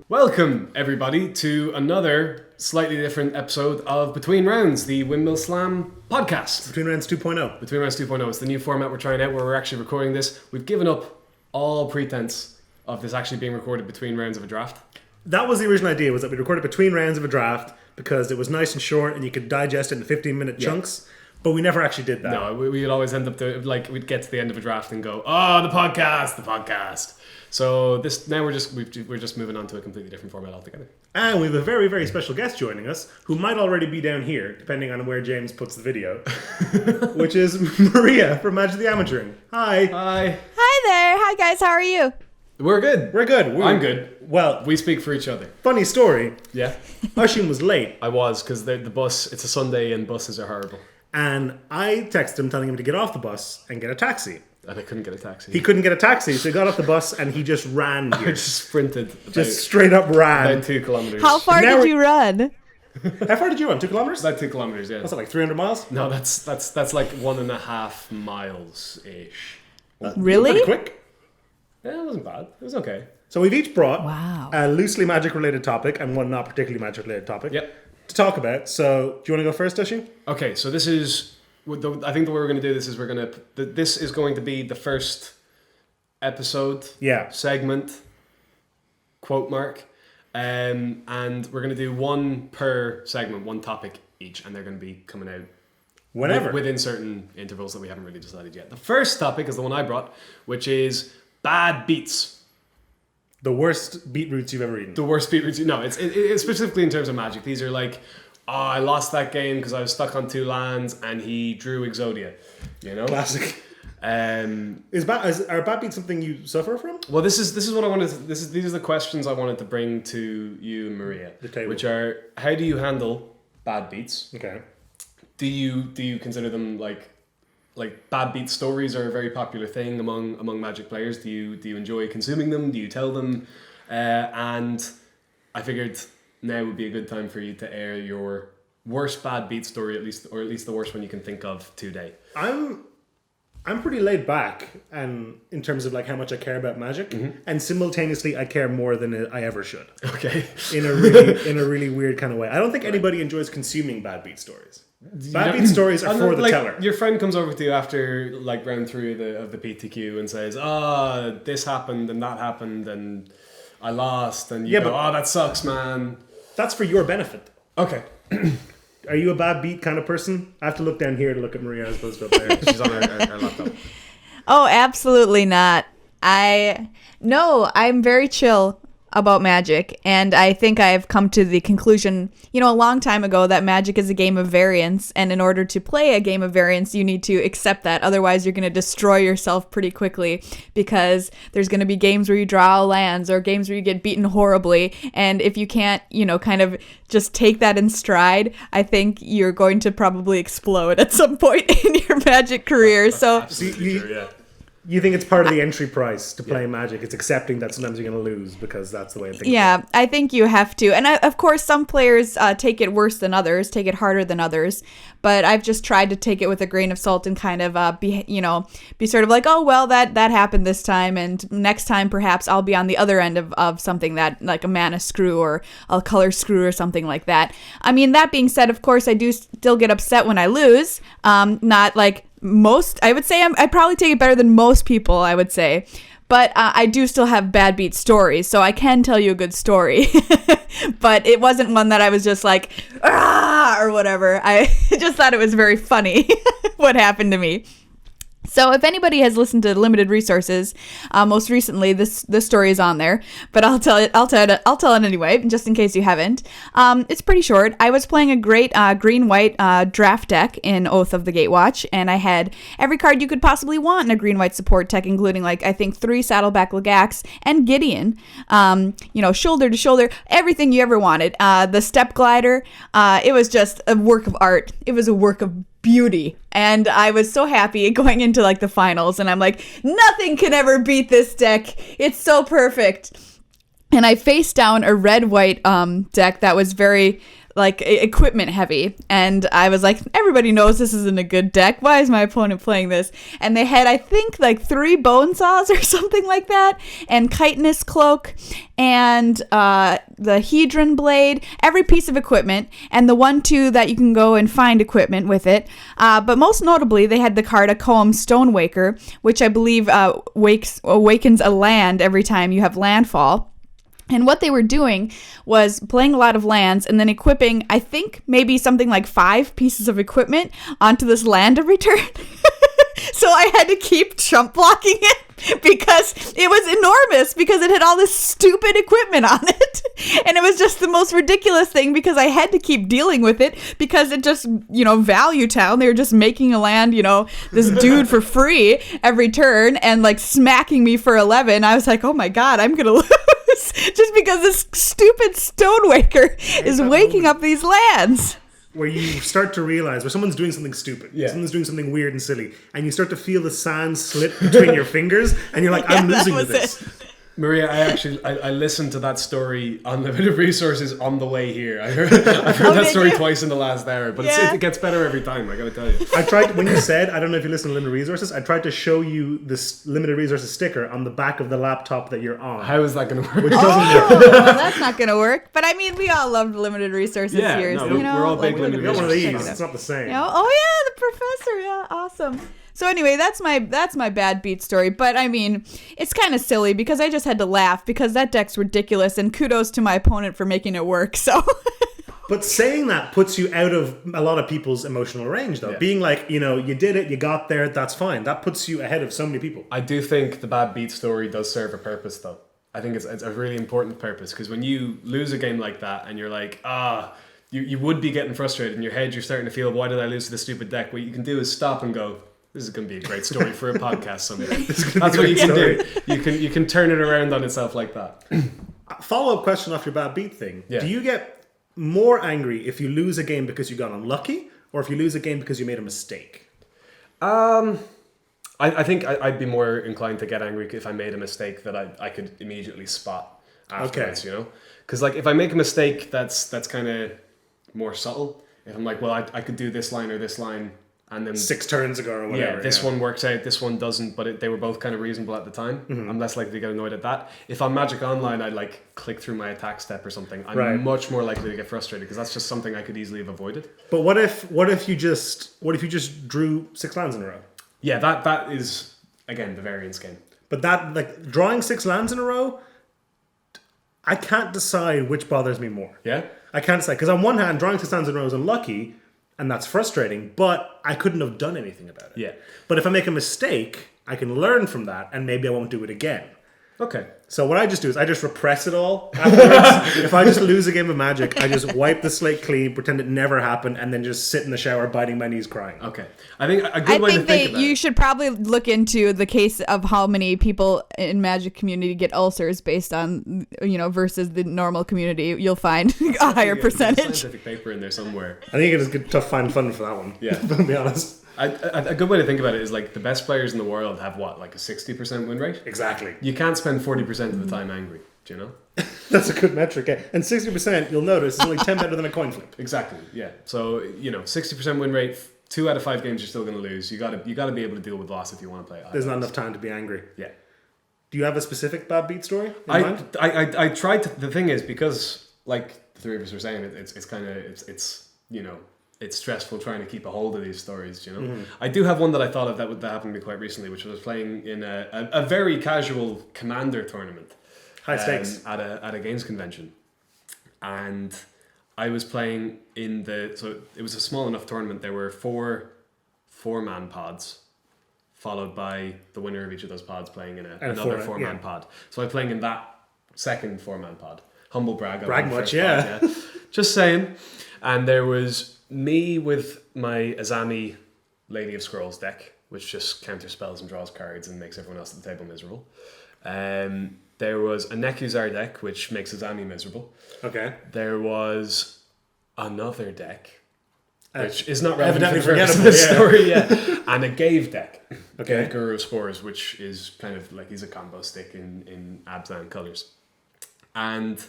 Welcome, everybody, to another slightly different episode of Between Rounds, the Windmill Slam podcast. Between Rounds 2.0. Between Rounds 2.0. It's the new format we're trying out where we're actually recording this. We've given up all pretense of this actually being recorded between rounds of a draft. That was the original idea, was that we recorded between rounds of a draft because it was nice and short and you could digest it in 15-minute chunks. But we never actually did that. No, we'd always end up we'd get to the end of a draft and go, oh, the podcast. So we're just moving on to a completely different format altogether. And we have a very, very special guest joining us who might already be down here, depending on where James puts the video, which is Maria from Magic the Amateuring. Hi. Hi. Hi there. Hi, guys. How are you? We're good. We're good. I'm good. Well, we speak for each other. Funny story. Yeah. Oisin was late. I was, because the bus, it's a Sunday and buses are horrible. And I texted him telling him to get off the bus and get a taxi. And I couldn't get a taxi. He couldn't get a taxi, so he got off the bus and he just ran here. I just sprinted. Just straight up ran. About 2 kilometers. How far did you run? How far did you run? 2 kilometers? About 2 kilometers, yeah. What's that, like 300 miles? No, that's like 1.5 miles-ish. Really? Pretty quick. Yeah, it wasn't bad. It was okay. So we've each brought Wow. a loosely magic-related topic and one not particularly magic-related topic Yep. to talk about. So do you want to go first, Oisin? Okay, so this is... I think the way we're going to do this is this is going to be the first episode, segment, quote mark, and we're going to do one per segment, one topic each, and they're going to be coming out Whenever. within certain intervals that we haven't really decided yet. The first topic is the one I brought, which is bad beats. The worst beetroots you've ever eaten. The worst beetroots. No, it's specifically in terms of Magic. These are like, I lost that game because I was stuck on 2 lands and he drew Exodia. You know, Classic. Are bad beats something you suffer from? Well, this is what I wanted. These are the questions I wanted to bring to you and Maria, The table. which are: how do you handle bad beats? Okay. Do you consider them like bad beat stories are a very popular thing among Magic players? Do you enjoy consuming them? Do you tell them? And I figured now would be a good time for you to air your worst bad beat story, at least the worst one you can think of today. I'm pretty laid back, and in terms of like how much I care about Magic, and simultaneously I care more than I ever should. Okay. In a really weird kind of way. I don't think anybody enjoys consuming bad beat stories. Bad beat stories are for the teller. Your friend comes over to you after like round 3 of the PTQ and says, this happened and that happened and I lost, and you go, that sucks, man. That's for your benefit. Okay. Are you a bad beat kind of person? I have to look down here to look at Maria as opposed to up there. She's on her laptop. Oh, absolutely not. I'm very chill about Magic, and I think I've come to the conclusion, a long time ago, that Magic is a game of variance, and in order to play a game of variance, you need to accept that. Otherwise, you're going to destroy yourself pretty quickly, because there's going to be games where you draw lands or games where you get beaten horribly, and if you can't, kind of just take that in stride, I think you're going to probably explode at some point in your Magic career. So, Absolutely true, yeah. You think it's part of the entry price to play Magic. It's accepting that sometimes you're going to lose because that's the way things yeah, I think you have to. And of course, some players take it worse than others, take it harder than others. But I've just tried to take it with a grain of salt and kind of be sort of like, oh, well, that happened this time. And next time, perhaps I'll be on the other end of something that like a mana screw or a color screw or something like that. I mean, that being said, of course, I do still get upset when I lose. Not like most, I would say I probably take it better than most people, I would say. But I do still have bad beat stories, so I can tell you a good story. But it wasn't one that I was just like, or whatever. I just thought it was very funny what happened to me. So if anybody has listened to Limited Resources, most recently this story is on there, but I'll tell it anyway, just in case you haven't. It's pretty short. I was playing a great green-white draft deck in Oath of the Gatewatch, and I had every card you could possibly want in a green-white support deck, including I think 3 Saddleback Legax and Gideon. Shoulder to shoulder, everything you ever wanted. The Step Glider, it was just a work of art. It was a work of beauty, and I was so happy going into the finals, and I'm like, nothing can ever beat this deck. It's so perfect. And I faced down a red-white deck that was very like equipment heavy, and I was like, everybody knows this isn't a good deck. Why is my opponent playing this? And they had, I think, like 3 bone saws or something like that, and chitinous cloak, and the hedron blade, every piece of equipment, and the 1/2 that you can go and find equipment with it. But most notably, they had the card Akoum Stonewaker, which I believe awakens a land every time you have landfall. And what they were doing was playing a lot of lands and then equipping, I think, maybe something like 5 pieces of equipment onto this land every turn. So I had to keep chump blocking it because it was enormous, because it had all this stupid equipment on it. And it was just the most ridiculous thing, because I had to keep dealing with it because it just, Value Town, they were just making a land, this dude for free every turn and like smacking me for 11. I was like, oh my God, I'm going to lose. Just because this stupid Stonewaker is waking up these lands. Where you start to realize where someone's doing something stupid, someone's doing something weird and silly, and you start to feel the sand slip between your fingers, and you're like, I'm losing to this. Maria, I listened to that story on Limited Resources on the way here. I've heard that story twice in the last hour, but it gets better every time, I gotta tell you. I tried, when you said, I don't know if you listen to Limited Resources, I tried to show you this Limited Resources sticker on the back of the laptop that you're on. How is that gonna work? Which doesn't work. Well, that's not gonna work. But I mean, we all loved Limited Resources years. We're all big Limited We got one of Resources. these, it's not the same. Oh yeah, the professor. Yeah, awesome. So anyway, that's my bad beat story. But I mean, it's kind of silly because I just had to laugh because that deck's ridiculous, and kudos to my opponent for making it work. So. But saying that puts you out of a lot of people's emotional range, though. Yeah. Being like, you did it, you got there, that's fine. That puts you ahead of so many people. I do think the bad beat story does serve a purpose, though. I think it's a really important purpose, because when you lose a game like that and you're like, you would be getting frustrated in your head, you're starting to feel, why did I lose to this stupid deck? What you can do is stop and go, this is going to be a great story for a podcast someday. That's what you can do. You can turn it around on itself like that. Follow-up question off your bad beat thing. Yeah. Do you get more angry if you lose a game because you got unlucky, or if you lose a game because you made a mistake? I think I'd be more inclined to get angry if I made a mistake that I could immediately spot afterwards, Because like if I make a mistake that's kind of more subtle, if I'm like, well, I could do this line or this line, and then 6 turns ago or whatever. Yeah, this one works out, this one doesn't, but they were both kind of reasonable at the time. Mm-hmm. I'm less likely to get annoyed at that. If on Magic Online I like click through my attack step or something, I'm much more likely to get frustrated, because that's just something I could easily have avoided. But what if you just drew 6 lands in a row? Yeah, that is again the variance game. But that, like, drawing 6 lands in a row, I can't decide which bothers me more. Yeah? I can't decide, because on one hand, drawing 6 lands in a row is unlucky, and that's frustrating, but I couldn't have done anything about it. Yeah. But if I make a mistake, I can learn from that, and maybe I won't do it again. Okay. So what I just do is I just repress it all afterwards. If I just lose a game of Magic, I just wipe the slate clean, pretend it never happened, and then just sit in the shower biting my knees crying. Okay. I think a good way to think about it. You should probably look into the case of how many people in Magic community get ulcers based on, versus the normal community. You'll find a higher percentage. There's a scientific paper in there somewhere. I think it is good to find fun for that one. Yeah. To be honest. A good way to think about it is like the best players in the world have what, like a 60% win rate? Exactly. You can't spend 40% of the time angry, do you know? That's a good metric. Yeah. And 60%, you'll notice, is only 10 better than a coin flip. Exactly, yeah. So, 60% win rate, 2 out of 5 games you're still going to lose. You got to be able to deal with loss if you want to play it. There's not enough time to be angry. Yeah. Do you have a specific bad beat story in mind? I tried to, the thing is, because like the three of us were saying, it's stressful trying to keep a hold of these stories, Mm-hmm. I do have one that I thought of that happened to me quite recently, which was playing in a very casual Commander tournament. High stakes. At a games convention. And I was playing so it was a small enough tournament. There were 4 4-man pods, followed by the winner of each of those pods playing in another 4-man pod. So I'm playing in that second 4-man pod. Humble brag. Brag much, yeah. Just saying. And there was me with my Azami Lady of Scrolls deck, which just counter spells and draws cards and makes everyone else at the table miserable. There was a Nekuzar deck, which makes Azami miserable. Okay. There was another deck, which is not relevant for the purpose of this story, and a Gave deck. Okay. Gave Guru of Spores, which is kind of like he's a combo stick in Abzan colours. And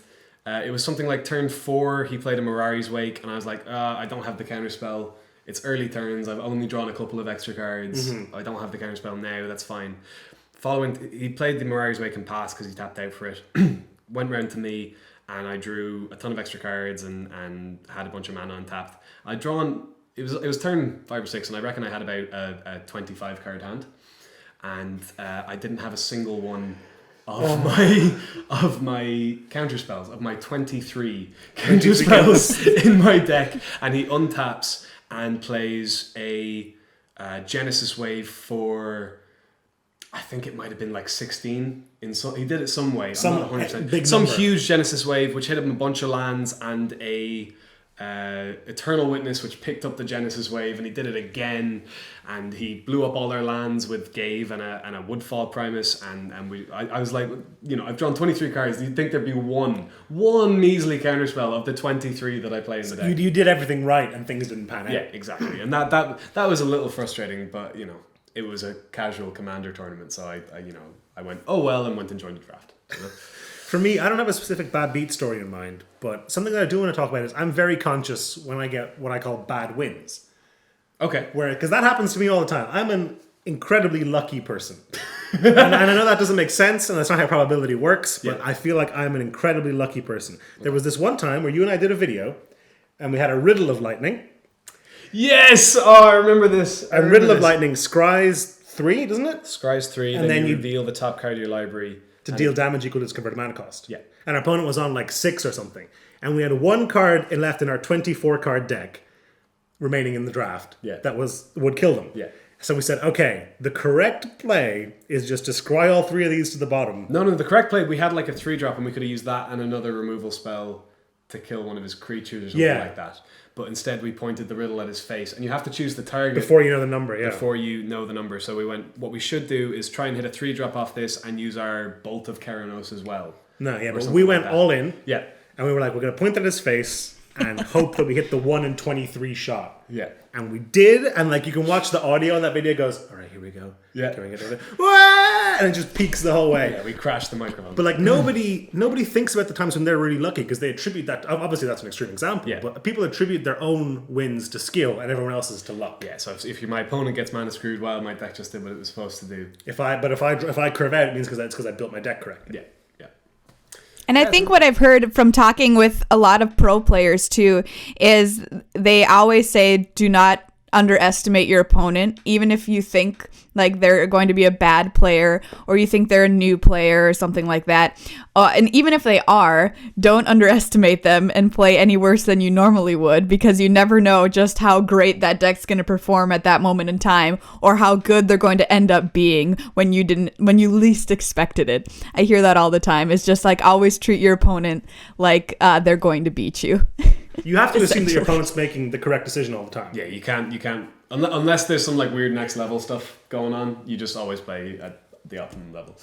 It was something like turn 4, he played a Mirari's Wake, and I was like, I don't have the counterspell. It's early turns, I've only drawn a couple of extra cards. I don't have the counterspell now, that's fine. He played the Mirari's Wake and passed because he tapped out for it. Went round to me, and I drew a ton of extra cards and had a bunch of mana untapped. I'd drawn, it was turn 5 or 6, and I reckon I had about a 25 card hand. And I didn't have a single one of my counterspells, of my 23 counterspells in my deck, and he untaps and plays a Genesis Wave for, I think it might have been like 16. He did it some way. I'm not 100%. Some huge Genesis Wave which hit him a bunch of lands, and a Eternal Witness which picked up the Genesis Wave, and he did it again, and he blew up all their lands with Gave and a Woodfall Primus, and I was like, I've drawn 23 cards. Do you think there'd be one measly counterspell of the 23 that I play in the deck? You did everything right and things didn't pan out. Yeah, exactly. And that was a little frustrating, but it was a casual Commander tournament, so I went, oh well, and went and joined the draft. For me, I don't have a specific bad beat story in mind, but something that I do want to talk about is I'm very conscious when I get what I call bad wins. Okay. Because that happens to me all the time. I'm an incredibly lucky person. and I know that doesn't make sense, and that's not how probability works, but I feel like I'm an incredibly lucky person. There was this one time where you and I did a video, and we had a Riddle of Lightning. Yes! Oh, I remember this. A Riddle of Lightning scries 3, doesn't it? Scries 3, and then you reveal the top card of your library. To deal damage equal to its converted mana cost. Yeah. And our opponent was on like 6 or something. And we had one card left in our 24 card deck remaining in the draft that would kill them. Yeah. So we said, okay, the correct play is just to scry all 3 of these to the bottom. No, the correct play, we had like a 3-drop, and we could have used that and another removal spell to kill one of his creatures or something like that. But instead we pointed the riddle at his face, and you have to choose the target before you know the number. Before you know the number. So we went, what we should do is try and hit a 3-drop off this and use our Bolt of Keranos as well. No, but we went all in. Yeah. And we were like, we're going to point at his face and hope that we hit the 1 in 23 shot. Yeah. And we did, and like you can watch the audio on that video. It goes, all right, here we go. Yeah. Can we get it? And it just peaks the whole way. Yeah, we crashed the microphone. But like nobody thinks about the times when they're really lucky, because they attribute that. Obviously, that's an extreme example. Yeah. But people attribute their own wins to skill and everyone else's to luck. Yeah. So if my opponent gets mana screwed, well, my deck just did what it was supposed to do. If I curve out, it means because I built my deck correctly. Yeah. And I think what I've heard from talking with a lot of pro players too is they always say, do not underestimate your opponent, even if you think like they're going to be a bad player or you think they're a new player or something like that. And even if they are, don't underestimate them and play any worse than you normally would, because you never know just how great that deck's going to perform at that moment in time, or how good they're going to end up being when you least expected it. I hear that all the time. It's just like, always treat your opponent like they're going to beat you. You have to assume that your opponent's making the correct decision all the time. Yeah, you can't unless there's some like weird next level stuff going on. You just always play at the optimum level.